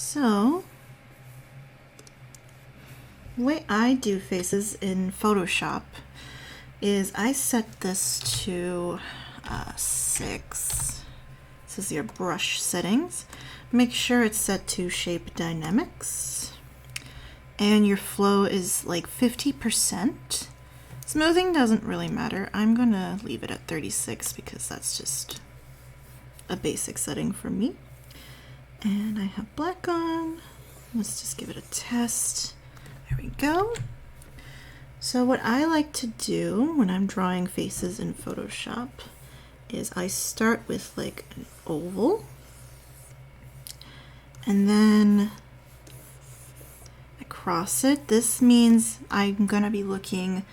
So, the way I do faces in Photoshop is I set this to 6. This is your brush settings. Make sure it's set to shape dynamics. And your flow is like 50%. Smoothing doesn't really matter. I'm gonna leave it at 36 because that's just a basic setting for me. And I have black on. Let's just give it a test. There we go. So what I like to do when I'm drawing faces in Photoshop is I start with like an oval, and then I cross it. This means I'm gonna be looking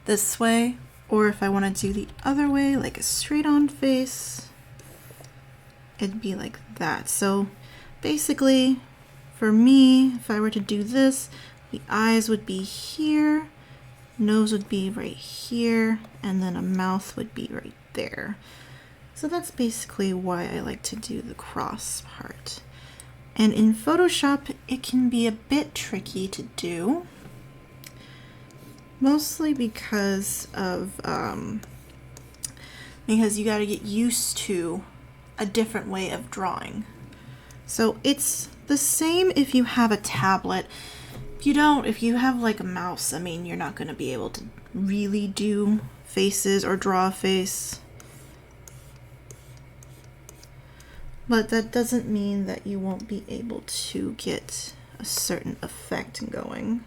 this way, or if I want to do the other way, like a straight on face, it'd be like that. So basically, for me, if I were to do this, the eyes would be here, nose would be right here, and then a mouth would be right there. So that's basically why I like to do the cross part. And in Photoshop, it can be a bit tricky to do, mostly because of because you got to get used to a different way of drawing. So it's the same if you have a tablet. If you have like a mouse, I mean, you're not going to be able to really do faces or draw a face. But that doesn't mean that you won't be able to get a certain effect going.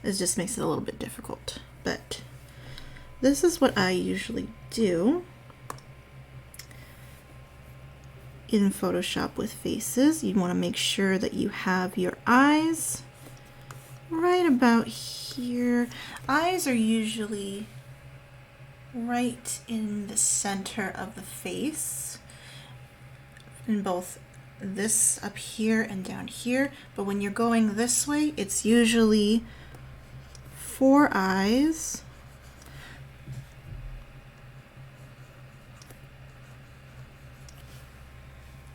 It just makes it a little bit difficult. But this is what I usually do in Photoshop with faces. You want to make sure that you have your eyes right about here. Eyes are usually right in the center of the face, in both this up here and down here. But when you're going this way, it's usually 4 eyes.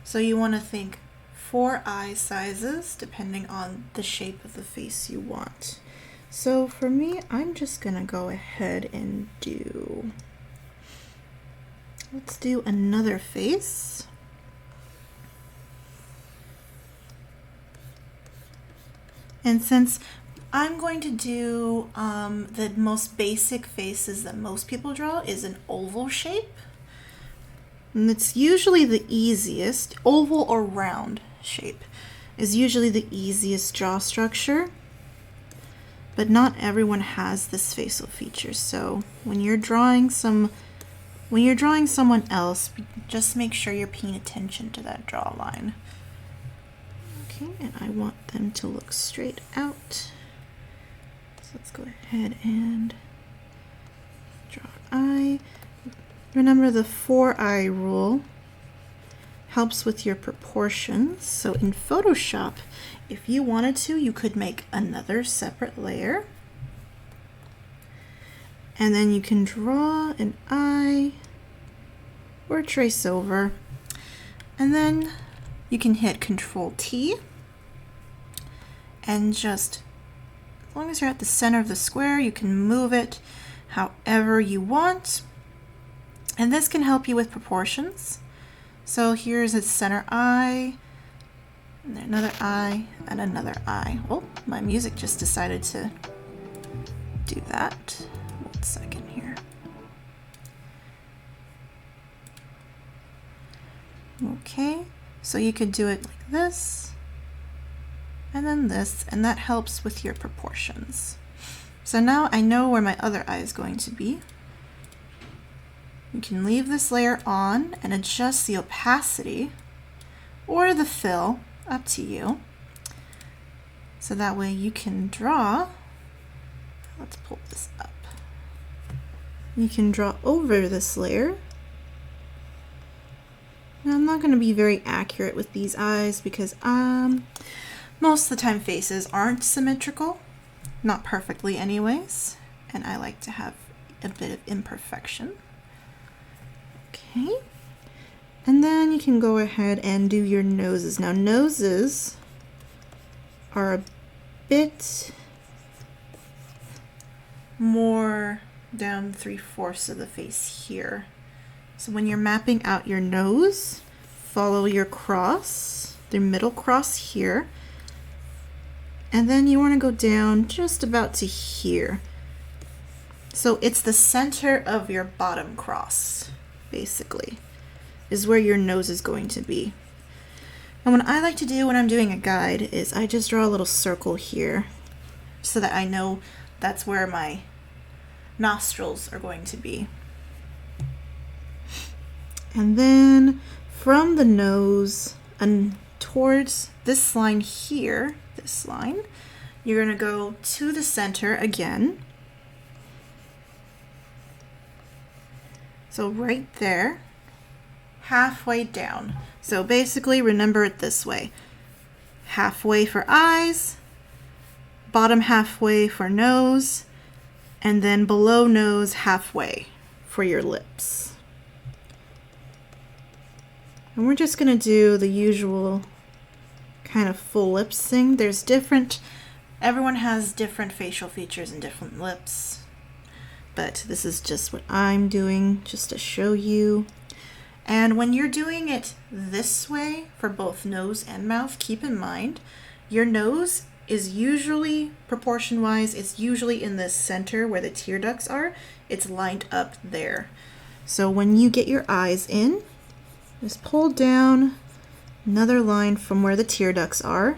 So you want to think 4 eye sizes depending on the shape of the face you want. So for me, I'm just gonna go ahead and let's do another face. And since I'm going to do the most basic faces that most people draw is an oval shape. And it's usually the easiest. Oval or round shape is usually the easiest jaw structure, but not everyone has this facial feature. So when you're drawing someone else, just make sure you're paying attention to that jawline. Okay, and I want them to look straight out. So let's go ahead and draw an eye. Remember, the 4-eye rule helps with your proportions. So in Photoshop, if you wanted to, you could make another separate layer. And then you can draw an eye or trace over. And then you can hit Control T. And just, as long as you're at the center of the square, you can move it however you want. And this can help you with proportions. So here's its center eye, and then another eye, and another eye. Oh, my music just decided to do that. 1 second here. Okay, so you could do it like this, and then this, and that helps with your proportions. So now I know where my other eye is going to be. You can leave this layer on and adjust the opacity or the fill, up to you. So that way you can draw, let's pull this up. You can draw over this layer. Now I'm not going to be very accurate with these eyes because most of the time faces aren't symmetrical, not perfectly anyways, and I like to have a bit of imperfection. Okay, and then you can go ahead and do your noses. Now noses are a bit more down 3/4 of the face here. So when you're mapping out your nose, follow your cross, the middle cross here, and then you want to go down just about to here. So it's the center of your bottom cross, basically, is where your nose is going to be. And what I like to do when I'm doing a guide is I just draw a little circle here so that I know that's where my nostrils are going to be. And then from the nose and towards this line here, this line, you're going to go to the center again. So right there, halfway down. So basically remember it this way. Halfway for eyes, bottom halfway for nose, and then below nose halfway for your lips. And we're just going to do the usual kind of full lips thing. There's everyone has different facial features and different lips, but this is just what I'm doing just to show you. And when you're doing it this way for both nose and mouth, keep in mind your nose is usually, proportion-wise, it's usually in the center where the tear ducts are. It's lined up there. So when you get your eyes in, just pull down another line from where the tear ducts are,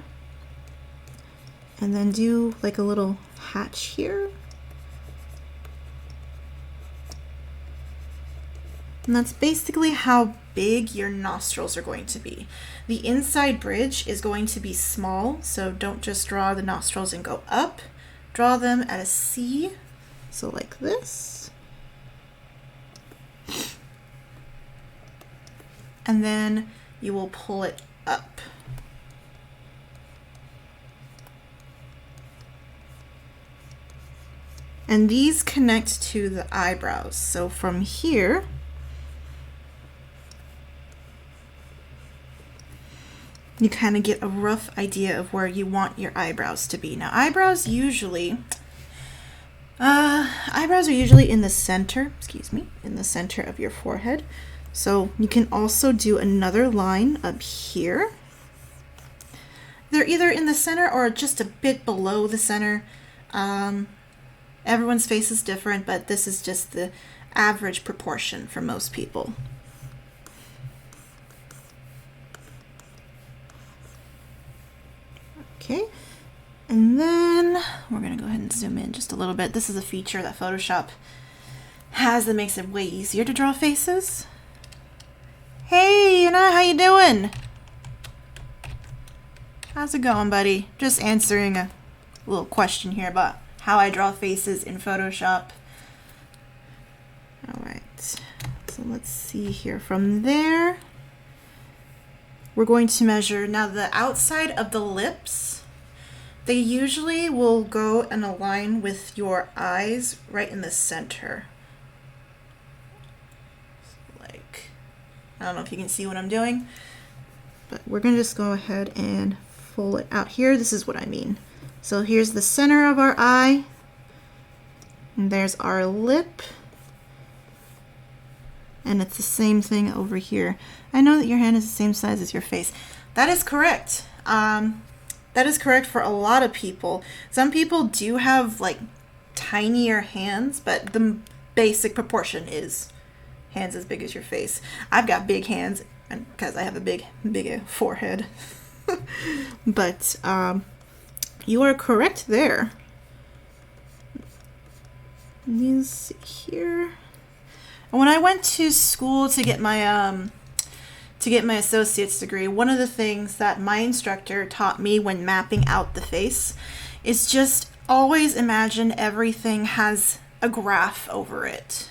and then do like a little hatch here. And that's basically how big your nostrils are going to be. The inside bridge is going to be small, so don't just draw the nostrils and go up. Draw them at a C, so like this. And then you will pull it up. And these connect to the eyebrows. So from here, you kind of get a rough idea of where you want your eyebrows to be. Now, eyebrows are usually in the center, in the center of your forehead. So you can also do another line up here. They're either in the center or just a bit below the center. Everyone's face is different, but this is just the average proportion for most people. Okay, and then we're going to go ahead and zoom in just a little bit. This is a feature that Photoshop has that makes it way easier to draw faces. Hey, Yuna, how you doing? How's it going, buddy? Just answering a little question here about how I draw faces in Photoshop. All right, so let's see here. From there, we're going to measure, now the outside of the lips, they usually will go and align with your eyes right in the center. So like, I don't know if you can see what I'm doing, but we're gonna just go ahead and pull it out here. This is what I mean. So here's the center of our eye, and there's our lip. And it's the same thing over here. I know that your hand is the same size as your face. That is correct. That is correct for a lot of people. Some people do have like tinier hands, but the basic proportion is hands as big as your face. I've got big hands because I have a big forehead. But you are correct there. Let's see here. When I went to school to get my associate's degree, one of the things that my instructor taught me when mapping out the face is just always imagine everything has a graph over it.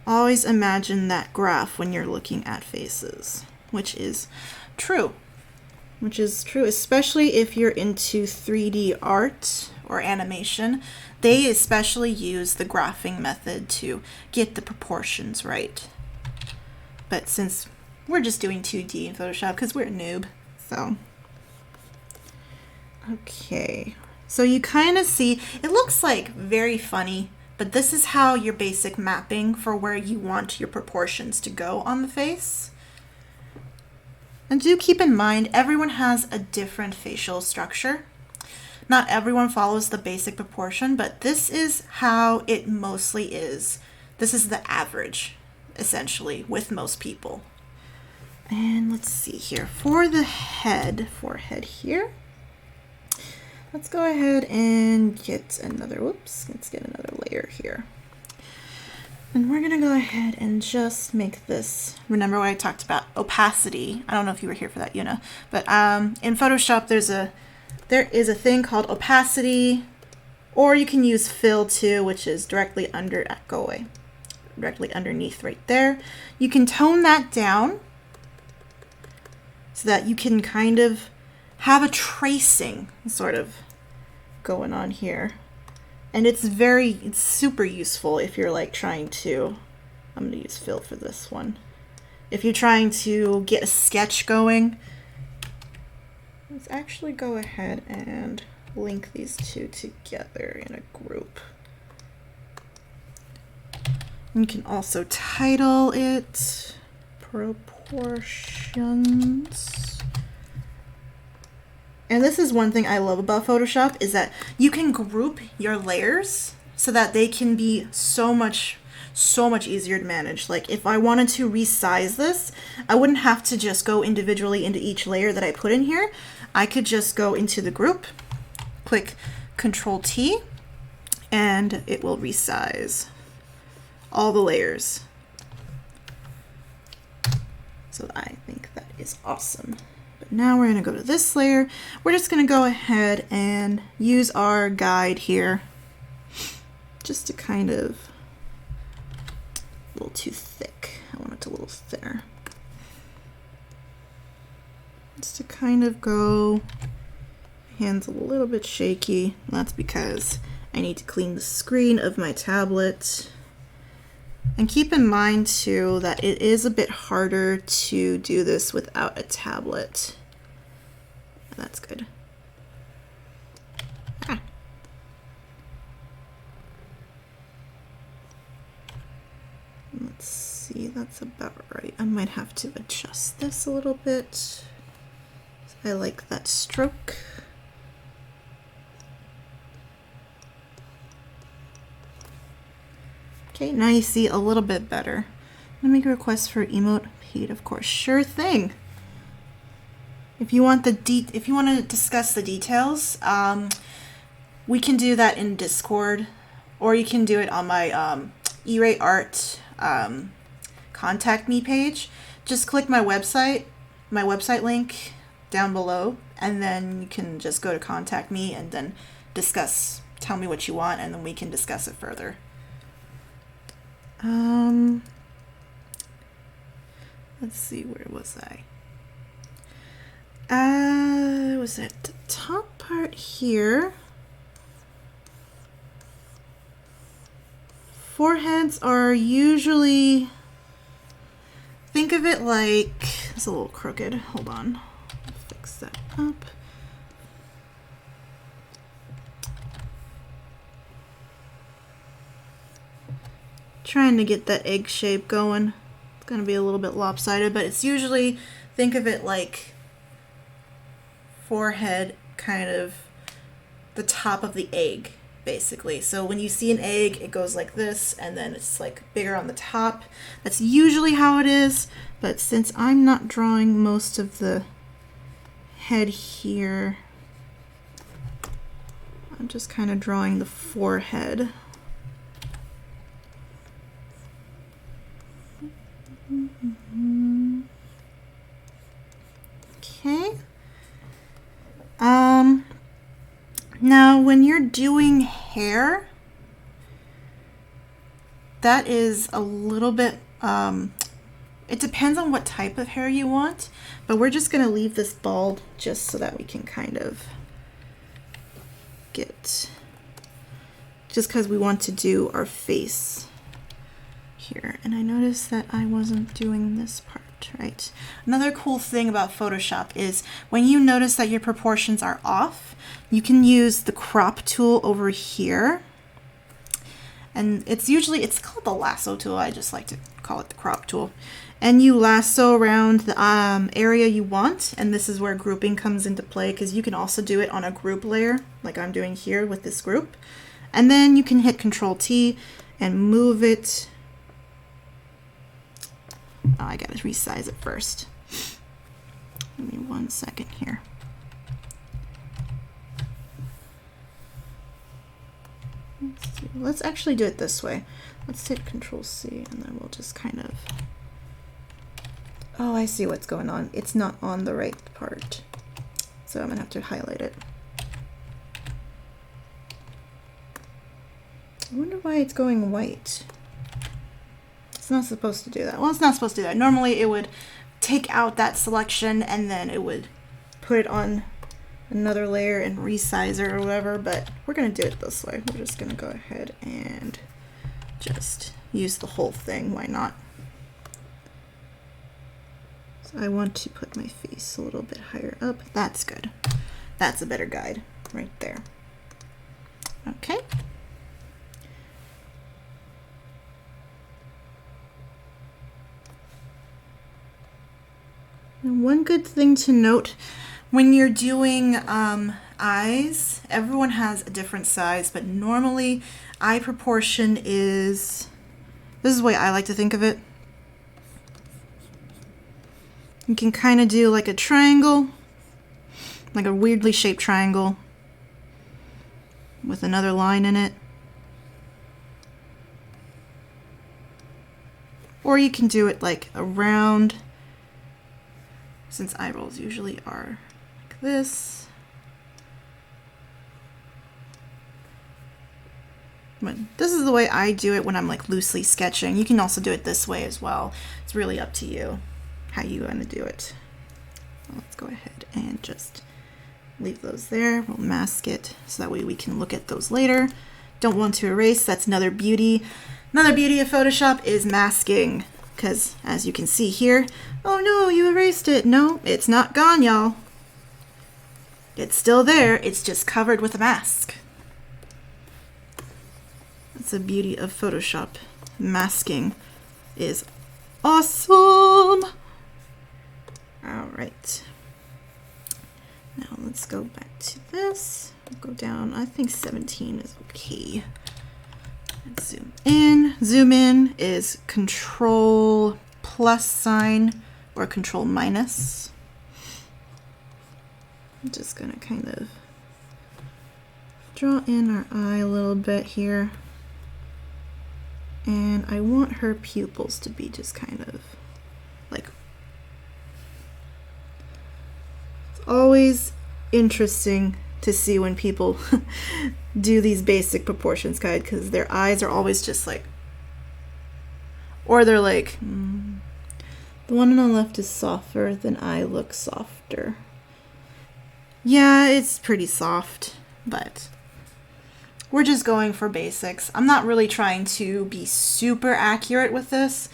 Always imagine that graph when you're looking at faces, which is true. Especially if you're into 3D art or animation. They especially use the graphing method to get the proportions right. But since we're just doing 2D in Photoshop because we're a noob, so Okay, so you kind of see, it looks like very funny, but this is how your basic mapping for where you want your proportions to go on the face. And do keep in mind, everyone has a different facial structure. Not everyone follows the basic proportion, but this is how it mostly is. This is the average, essentially, with most people. And let's see here. For the forehead here, let's go ahead and get another, let's get another layer here. And we're gonna go ahead and just make this, remember what I talked about, opacity. I don't know if you were here for that, Yuna, but in Photoshop there is a thing called opacity, or you can use fill too, which is directly under, go away, directly underneath right there. You can tone that down so that you can kind of have a tracing sort of going on here. And it's super useful if you're like trying to, I'm gonna use fill for this one. If you're trying to get a sketch going, let's actually go ahead and link these two together in a group. You can also title it Proportions. And this is one thing I love about Photoshop, is that you can group your layers so that they can be so much easier to manage. Like if I wanted to resize this, I wouldn't have to just go individually into each layer that I put in here. I could just go into the group, click Control T, and it will resize all the layers. So I think that is awesome. But now we're going to go to this layer. We're just going to go ahead and use our guide here just to kind of, a little too thick. I want it a little thinner. Just to kind of go, hands a little bit shaky. That's because I need to clean the screen of my tablet. And keep in mind too that it is a bit harder to do this without a tablet. That's good. Let's see, that's about right. I might have to adjust this a little bit. I like that stroke. Okay, now you see a little bit better. I'm gonna make a request for emote paid, of course. Sure thing. If you want to discuss the details, we can do that in Discord, or you can do it on my E-Ray Art contact me page. Just click my website link down below, and then you can just go to contact me and then tell me what you want, and then we can discuss it further. Let's see, where was I? Was at the top part here. Foreheads are usually, think of it like, it's a little crooked. Hold on, I'll fix that up. Trying to get that egg shape going. It's gonna be a little bit lopsided, but it's usually, think of it like forehead, kind of the top of the egg, basically. So when you see an egg, it goes like this, and then it's like bigger on the top. That's usually how it is, but since I'm not drawing most of the head here, I'm just kind of drawing the forehead. Okay. Now when you're doing hair, that is a little bit, it depends on what type of hair you want, but we're just going to leave this bald just so that we can kind of get, just because we want to do our face here. And I noticed that I wasn't doing this part. right? Another cool thing about Photoshop is when you notice that your proportions are off, you can use the crop tool over here. And it's called the lasso tool. I just like to call it the crop tool. And you lasso around the area you want. And this is where grouping comes into play, because you can also do it on a group layer, like I'm doing here with this group. And then you can hit Control T and move it. Oh, I gotta resize it first. Give me 1 second here. Let's actually do it this way. Let's hit Control C and then we'll just kind of... Oh, I see what's going on. It's not on the right part. So I'm gonna have to highlight it. I wonder why it's going white. It's not supposed to do that. Well, it's not supposed to do that. Normally it would take out that selection and then it would put it on another layer and resize it or whatever, but we're gonna do it this way. We're just gonna go ahead and just use the whole thing. Why not? So I want to put my face a little bit higher up. That's good. That's a better guide right there. Okay. And one good thing to note when you're doing eyes, everyone has a different size, but normally eye proportion is, this is the way I like to think of it. You can kind of do like a triangle, like a weirdly shaped triangle with another line in it. Or you can do it like a round, since eyebrows usually are like this. But this is the way I do it when I'm like loosely sketching. You can also do it this way as well. It's really up to you how you want to do it. So let's go ahead and just leave those there. We'll mask it so that way we can look at those later. Don't want to erase. That's another beauty. Another beauty of Photoshop is masking. Because as you can see here, oh no, you erased it. No, it's not gone, y'all. It's still there. It's just covered with a mask. That's the beauty of Photoshop. Masking is awesome. All right. Now let's go back to this. Go down. I think 17 is okay. Let's zoom in. Zoom in is Control plus sign or Control minus. I'm just gonna kind of draw in our eye a little bit here. And I want her pupils to be just kind of like, it's always interesting to see when people do these basic proportions guide, because their eyes are always just like, or they're like, the one on the left is softer than I look softer. Yeah, it's pretty soft, but we're just going for basics. I'm not really trying to be super accurate with this,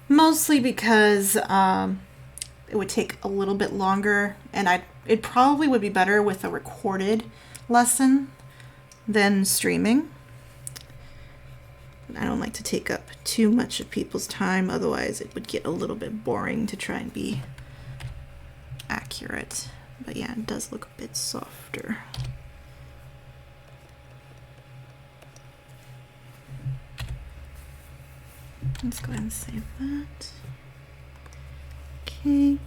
mostly because it would take a little bit longer, and it probably would be better with a recorded lesson than streaming. I don't like to take up too much of people's time, otherwise it would get a little bit boring to try and be accurate. But yeah, it does look a bit softer. Let's go ahead and save that. Okay.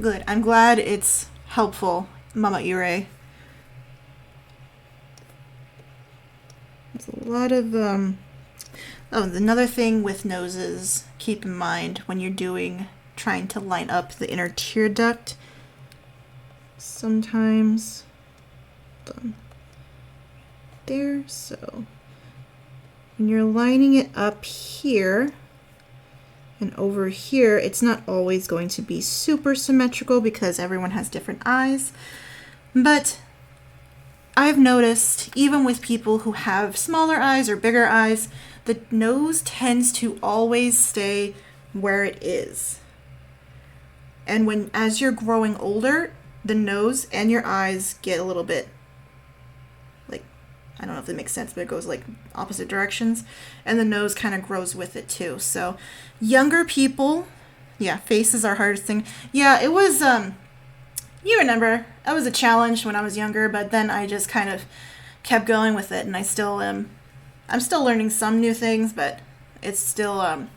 Good. I'm glad it's helpful, Mama Ire. There's a lot of oh, another thing with noses, keep in mind when you're trying to line up the inner tear duct, sometimes there, so when you're lining it up here and over here, it's not always going to be super symmetrical because everyone has different eyes. But I've noticed, even with people who have smaller eyes or bigger eyes, the nose tends to always stay where it is. And as you're growing older, the nose and your eyes get a little bit, like, I don't know if that makes sense, but it goes like opposite directions. And the nose kind of grows with it too. So younger people, yeah, faces are hardest thing. Yeah, it was, you remember, that was a challenge when I was younger, but then I just kind of kept going with it, and I still am. I'm still learning some new things, but it's still,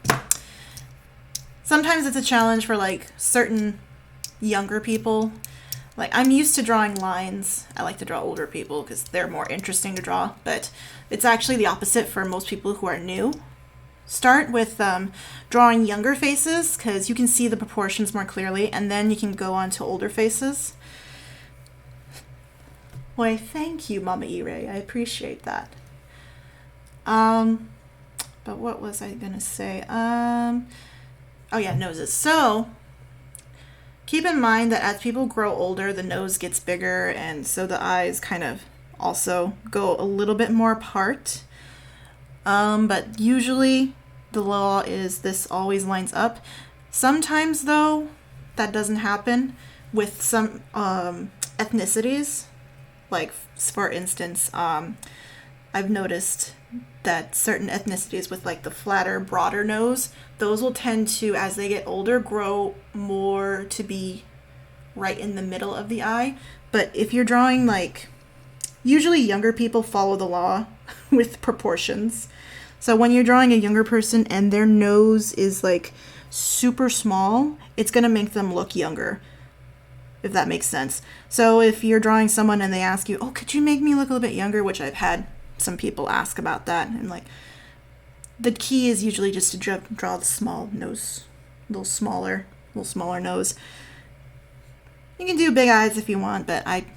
sometimes it's a challenge for like certain younger people. Like, I'm used to drawing lines. I like to draw older people because they're more interesting to draw, but it's actually the opposite for most people who are new. Start with drawing younger faces because you can see the proportions more clearly, and then you can go on to older faces. Why, thank you, Mama E-Ray. I appreciate that. But what was I gonna say? Oh yeah, noses. So keep in mind that as people grow older, the nose gets bigger, and so the eyes kind of also go a little bit more apart. But usually the law is this always lines up. Sometimes, though, that doesn't happen with some ethnicities. Like, for instance, I've noticed that certain ethnicities with like the flatter, broader nose, those will tend to, as they get older, grow more to be right in the middle of the eye. But if you're drawing, like, usually younger people follow the law with proportions. So when you're drawing a younger person and their nose is like super small, it's going to make them look younger, if that makes sense. So if you're drawing someone and they ask you, oh, could you make me look a little bit younger? Which I've had some people ask about that. And like, the key is usually just to draw the small nose, a little smaller nose. You can do big eyes if you want, but I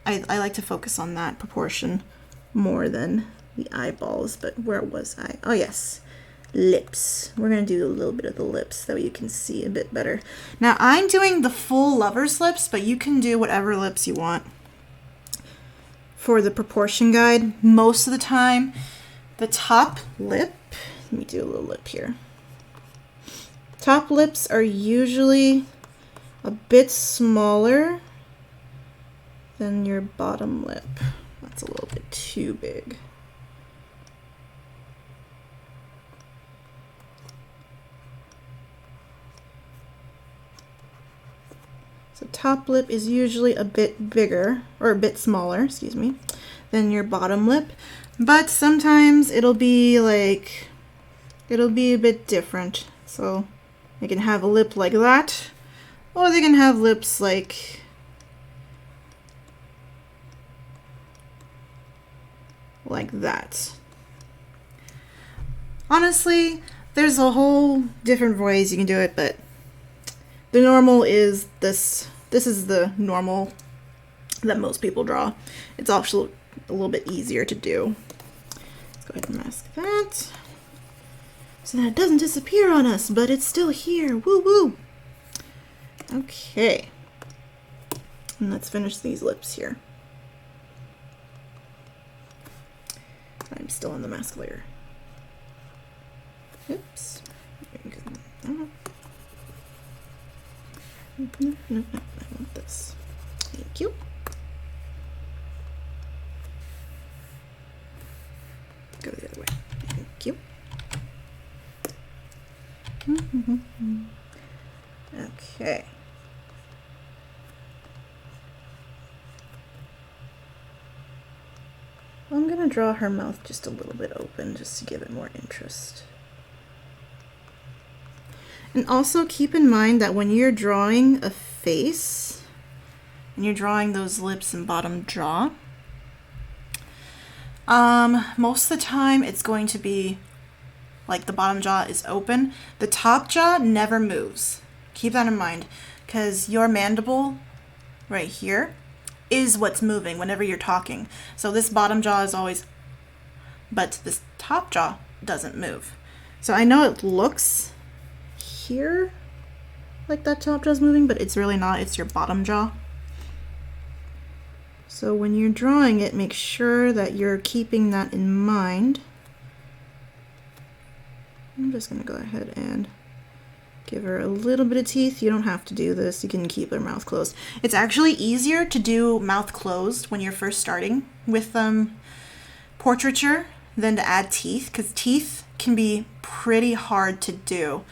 like to focus on that proportion more than the eyeballs. But where was I? Oh yes, lips. We're gonna do a little bit of the lips so you can see a bit better. Now I'm doing the full lover's lips, but you can do whatever lips you want. For the proportion guide, most of the time, the top lip, let me do a little lip here. Top lips are usually a bit smaller than your bottom lip. That's a little bit too big. So top lip is usually a bit bigger, or a bit smaller, excuse me, than your bottom lip. But sometimes it'll be a bit different. So they can have a lip like that, or they can have lips like that. Honestly, there's a whole different ways you can do it, but the normal is this. This is the normal that most people draw. It's also a little bit easier to do. Let's go ahead and mask that so that it doesn't disappear on us, but it's still here. Woo woo. Okay. And let's finish these lips here. I'm still on the mask layer. Oops. No, I want this. Thank you. Go the other way. Thank you. Okay. I'm going to draw her mouth just a little bit open just to give it more interest. And also keep in mind that when you're drawing a face, and you're drawing those lips and bottom jaw, most of the time it's going to be like the bottom jaw is open. The top jaw never moves. Keep that in mind, because your mandible right here is what's moving whenever you're talking. So this bottom jaw is always, but this top jaw doesn't move. So I know it looks here like that top jaw's moving, but it's really not. It's your bottom jaw. So when you're drawing it, make sure that you're keeping that in mind. I'm just gonna go ahead and give her a little bit of teeth. You don't have to do this. You can keep her mouth closed. It's actually easier to do mouth closed when you're first starting with portraiture than to add teeth, because teeth can be pretty hard to do.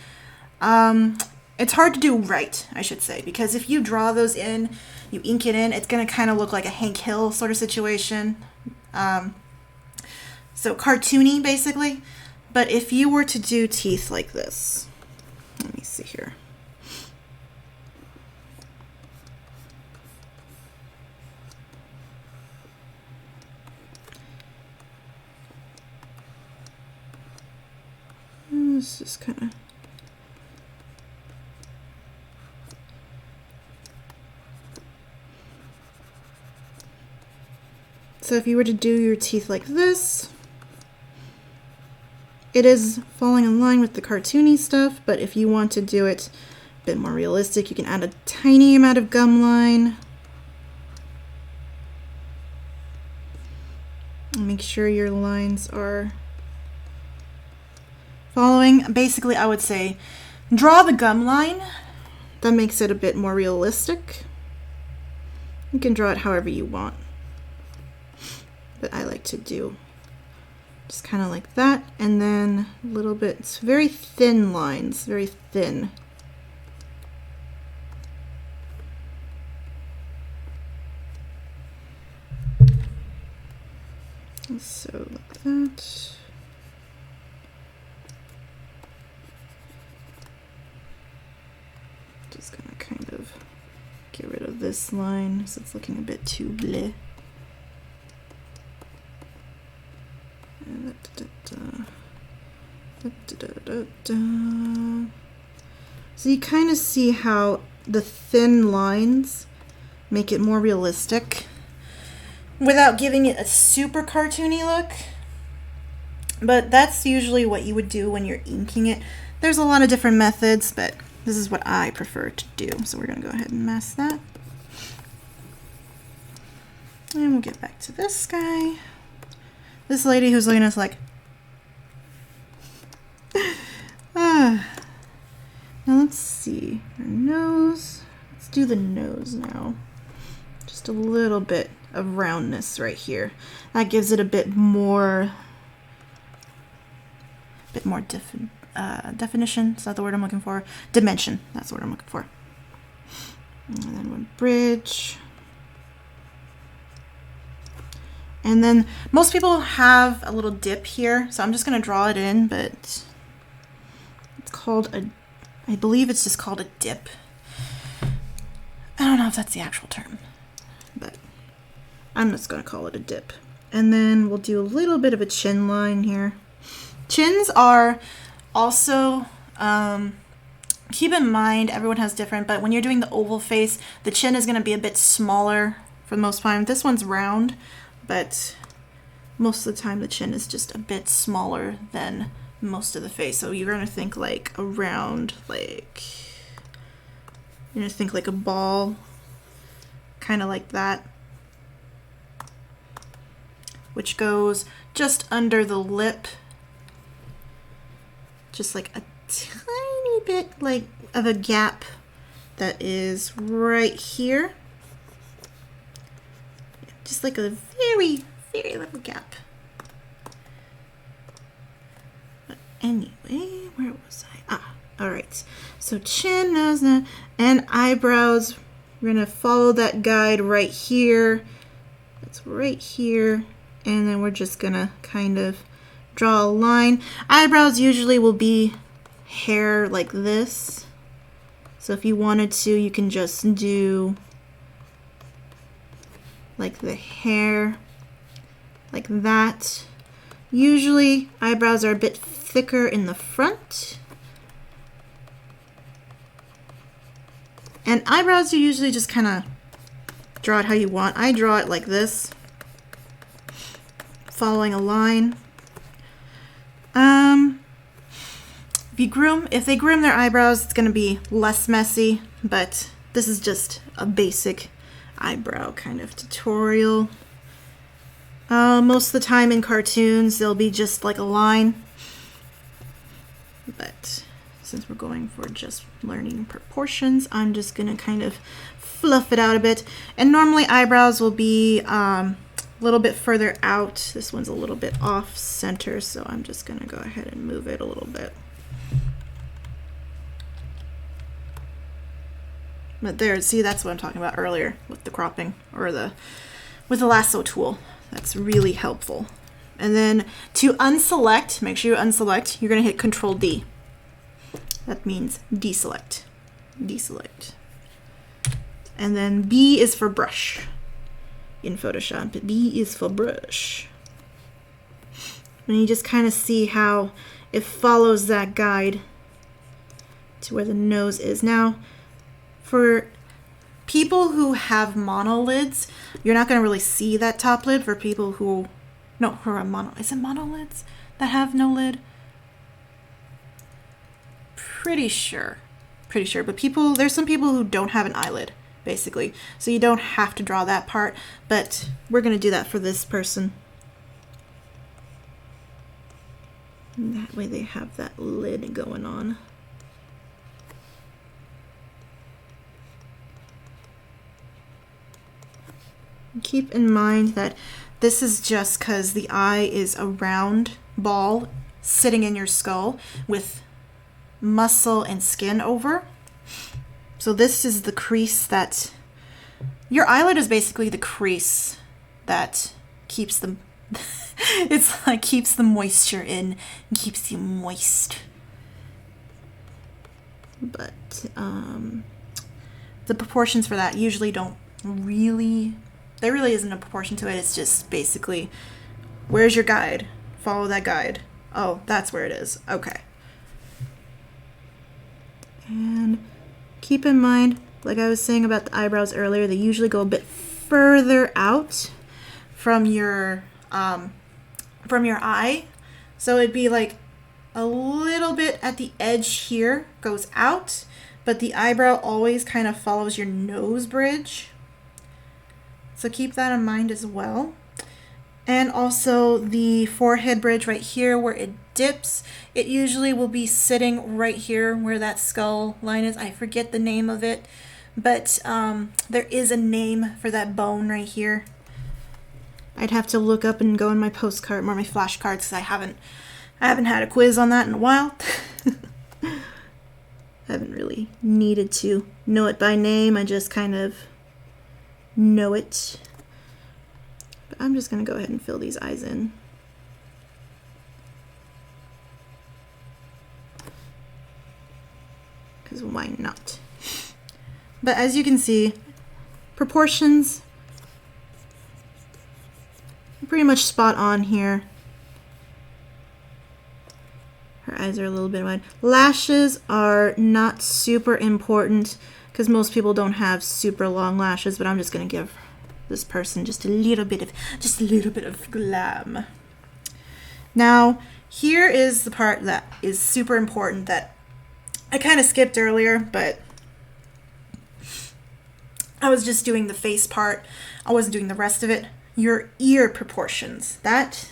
It's hard to do right, I should say, because if you draw those in, you ink it in, it's going to kind of look like a Hank Hill sort of situation. So cartoony, basically. But if you were to do teeth like this, let me see here. This is kind of... So if you were to do your teeth like this, it is falling in line with the cartoony stuff, but if you want to do it a bit more realistic, you can add a tiny amount of gum line. Make sure your lines are following. Basically, I would say draw the gum line. That makes it a bit more realistic. You can draw it however you want, but I like to do just kind of like that, and then a little bit, it's very thin lines, very thin. So like that. Just gonna kind of get rid of this line so it's looking a bit too bleh. So you kind of see how the thin lines make it more realistic without giving it a super cartoony look. But that's usually what you would do when you're inking it. There's a lot of different methods, but this is what I prefer to do. So we're going to go ahead and mask that. And we'll get back to this guy. This lady who's looking at us like, Now let's see, her nose. Let's do the nose now. Just a little bit of roundness right here. That gives it a bit more definition. Is that the word I'm looking for? Dimension. That's the word I'm looking for. And then one bridge. And then most people have a little dip here, so I'm just going to draw it in, but it's called a, I believe it's just called a dip. I don't know if that's the actual term, but I'm just going to call it a dip. And then we'll do a little bit of a chin line here. Chins are also, keep in mind, everyone has different, but when you're doing the oval face, the chin is going to be a bit smaller for the most part. This one's round, but most of the time the chin is just a bit smaller than most of the face. So you're going to think like a round, like, you're going to think like a ball, kind of like that, which goes just under the lip, just like a tiny bit like of a gap that is right here. Just like a very, very little gap. But anyway, where was I? All right. So chin, nose, and eyebrows. We're gonna follow that guide right here. That's right here. And then we're just gonna kind of draw a line. Eyebrows usually will be hair like this. So if you wanted to, you can just do like the hair, like that. Usually eyebrows are a bit thicker in the front. And eyebrows, you usually just kind of draw it how you want. I draw it like this, following a line. If they groom their eyebrows, it's going to be less messy, but this is just a basic eyebrow kind of tutorial. Most of the time in cartoons, they'll be just like a line. But since we're going for just learning proportions, I'm just gonna kind of fluff it out a bit. And normally eyebrows will be a little bit further out. This one's a little bit off center, so I'm just gonna go ahead and move it a little bit. But there, see, that's what I'm talking about earlier with the cropping, or with the lasso tool. That's really helpful. And then to unselect, make sure you unselect, you're gonna hit Control D. That means deselect. Deselect. And then B is for brush in Photoshop. B is for brush. And you just kind of see how it follows that guide to where the nose is. Now, for people who have monolids, you're not going to really see that top lid. For people who, no, who are is it monolids that have no lid? Pretty sure. But there's some people who don't have an eyelid, basically. So you don't have to draw that part, but we're going to do that for this person. And that way they have that lid going on. Keep in mind that this is just because the eye is a round ball sitting in your skull with muscle and skin over. So this is the crease that your eyelid is basically the crease that keeps them it's like keeps the moisture in and keeps you moist. But the proportions for that usually don't really, there really isn't a proportion to it. It's just basically, where's your guide? Follow that guide. Oh, that's where it is. Okay. And keep in mind, like I was saying about the eyebrows earlier, they usually go a bit further out from your eye. So it'd be like a little bit at the edge here goes out, but the eyebrow always kind of follows your nose bridge. So keep that in mind as well. And also the forehead bridge right here where it dips, it usually will be sitting right here where that skull line is. I forget the name of it, but there is a name for that bone right here. I'd have to look up and go in my postcard or my flashcards because I haven't had a quiz on that in a while. I haven't really needed to know it by name. I just kind of know it. But I'm just going to go ahead and fill these eyes in. Because why not? But as you can see, proportions pretty much spot on here. Her eyes are a little bit wide. Lashes are not super important because most people don't have super long lashes, but I'm just going to give this person just a little bit of glam. Now, here is the part that is super important that I kind of skipped earlier, but I was just doing the face part. I wasn't doing the rest of it. Your ear proportions. That,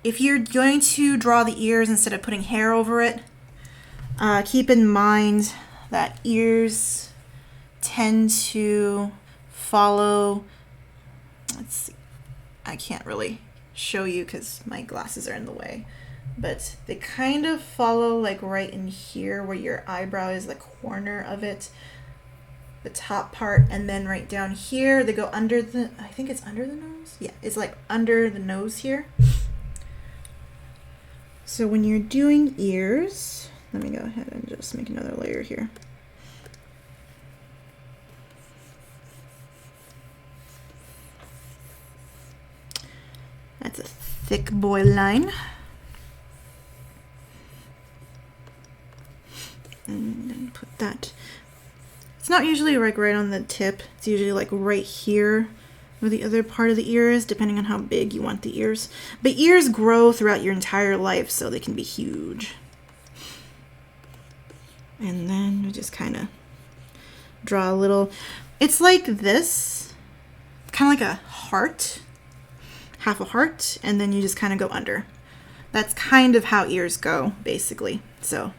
if you're going to draw the ears instead of putting hair over it, keep in mind that ears tend to follow, let's see, I can't really show you because my glasses are in the way, but they kind of follow like right in here where your eyebrow is, the corner of it, the top part, and then right down here they go under the, I think it's under the nose, yeah, it's like under the nose here. So when you're doing ears, let me go ahead and just make another layer here. That's a thick boy line. And then put that. It's not usually like right on the tip. It's usually like right here where the other part of the ear is, depending on how big you want the ears. But ears grow throughout your entire life, so they can be huge. And then we just kind of draw a little, it's like this, kind of like a heart, half a heart, and then you just kind of go under. That's kind of how ears go, basically. So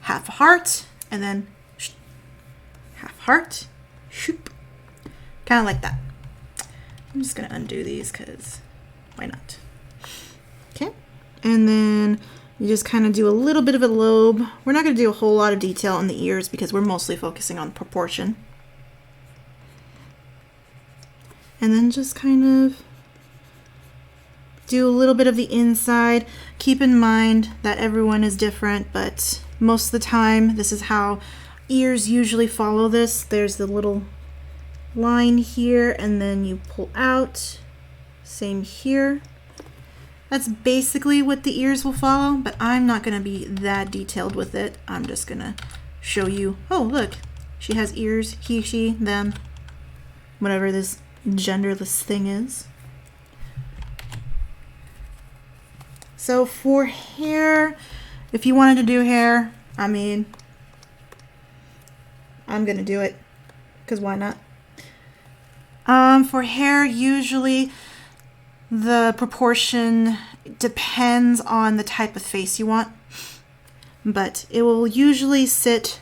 half a heart, and then half heart, shoop. Kind of like that. I'm just going to undo these because why not? Okay. And then you just kind of do a little bit of a lobe. We're not going to do a whole lot of detail on the ears because we're mostly focusing on proportion. And then just kind of do a little bit of the inside. Keep in mind that everyone is different, but most of the time this is how ears usually follow this. There's the little line here and then you pull out. Same here. That's basically what the ears will follow, but I'm not going to be that detailed with it. I'm just going to show you, oh look, she has ears, he, she, them, whatever this genderless thing is. So for hair, if you wanted to do hair, I mean, I'm going to do it because why not? For hair, usually the proportion depends on the type of face you want, but it will usually sit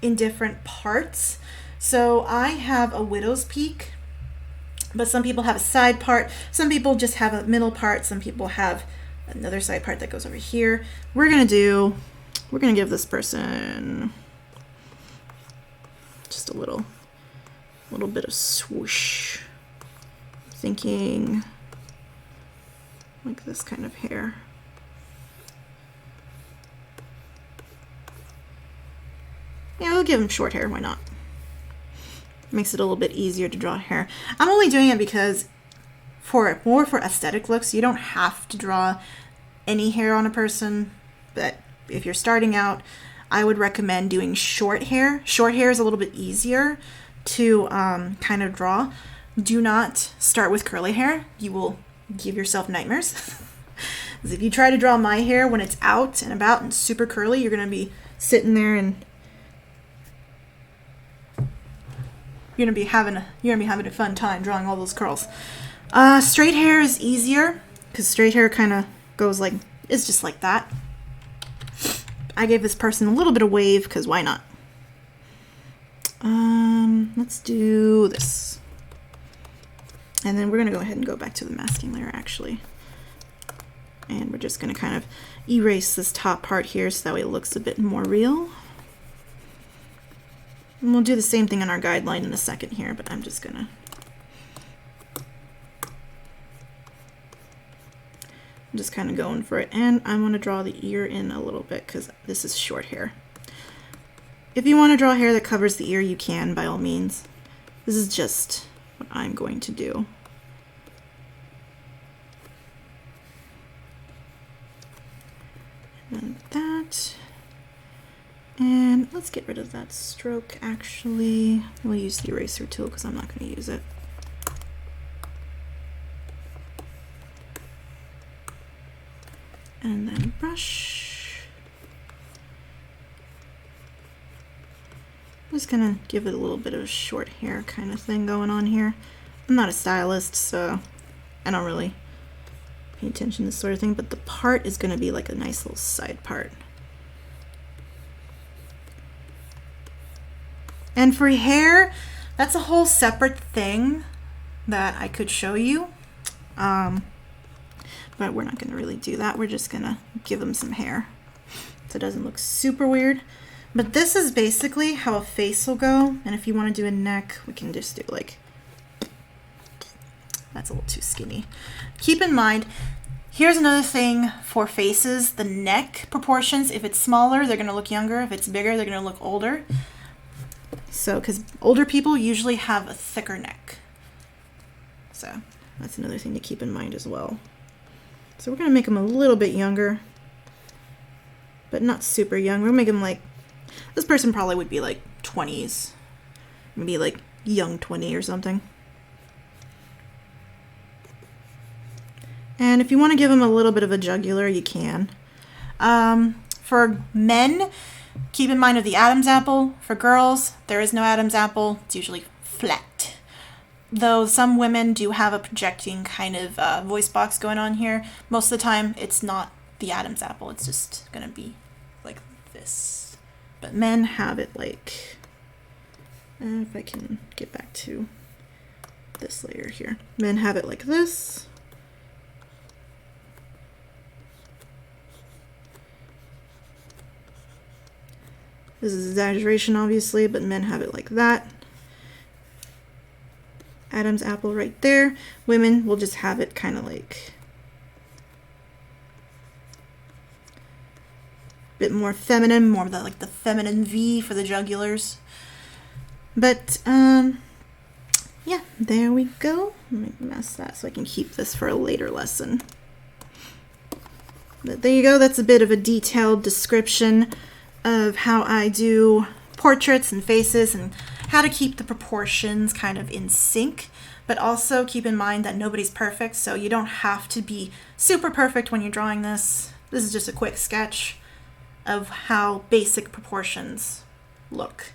in different parts. So I have a widow's peak, but some people have a side part. Some people just have a middle part. Some people have another side part that goes over here. We're going to give this person just a little bit of swoosh. Thinking like this kind of hair. Yeah, we'll give him short hair, why not? Makes it a little bit easier to draw hair. I'm only doing it because more for aesthetic looks, you don't have to draw any hair on a person, but if you're starting out, I would recommend doing short hair. Short hair is a little bit easier to kind of draw. Do not start with curly hair. You will give yourself nightmares. Because if you try to draw my hair when it's out and about and super curly, you're going to be sitting there and you're going to be having a fun time drawing all those curls. Straight hair is easier because straight hair kind of goes like, it's just like that. I gave this person a little bit of wave because why not? Let's do this. And then we're going to go ahead and go back to the masking layer actually. And we're just going to kind of erase this top part here so that way it looks a bit more real. And we'll do the same thing on our guideline in a second here, but I'm just going to kind of going for it. And I want to draw the ear in a little bit because this is short hair. If you want to draw hair that covers the ear, you can, by all means. This is just what I'm going to do. And that. And let's get rid of that stroke, actually. We'll use the eraser tool because I'm not going to use it. And then brush. I'm just gonna give it a little bit of short hair kind of thing going on here. I'm not a stylist, so I don't really pay attention to this sort of thing, but the part is gonna be like a nice little side part. And for hair, that's a whole separate thing that I could show you. But we're not going to really do that. We're just going to give them some hair so it doesn't look super weird. But this is basically how a face will go. And if you want to do a neck, we can just do like, that's a little too skinny. Keep in mind, here's another thing for faces, the neck proportions. If it's smaller, they're going to look younger. If it's bigger, they're going to look older. So, because older people usually have a thicker neck. So that's another thing to keep in mind as well. So we're going to make them a little bit younger, but not super young. We're going to make them like, this person probably would be like 20s, maybe like young 20 or something. And if you want to give them a little bit of a jugular, you can. For men, keep in mind of the Adam's apple. For girls, there is no Adam's apple. It's usually flat. Though some women do have a projecting kind of voice box going on here. Most of the time, it's not the Adam's apple. It's just gonna be like this. But men have it like, if I can get back to this layer here. Men have it like this. This is exaggeration, obviously, but men have it like that. Adam's apple right there. Women will just have it kind of like a bit more feminine, more of the, like the feminine V for the jugulars. But yeah, there we go. Let me mask that so I can keep this for a later lesson. But there you go. That's a bit of a detailed description of how I do portraits and faces and how to keep the proportions kind of in sync, but also keep in mind that nobody's perfect, so you don't have to be super perfect when you're drawing this. This is just a quick sketch of how basic proportions look.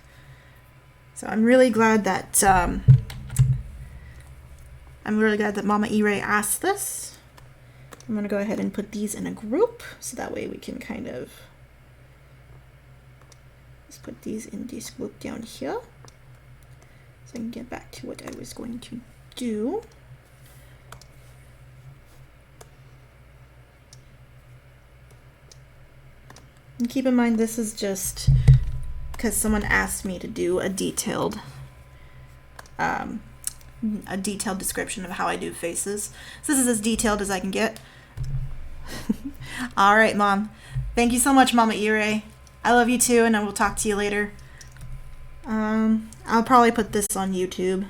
So I'm really glad that Mama E-Ray asked this. I'm gonna go ahead and put these in a group so that way we can kind of put these in this group down here so I can get back to what I was going to do. And keep in mind this is just because someone asked me to do a detailed description of how I do faces. So this is as detailed as I can get. All right, Mom. Thank you so much, Mama E-Ray. I love you too, and I will talk to you later. I'll probably put this on YouTube.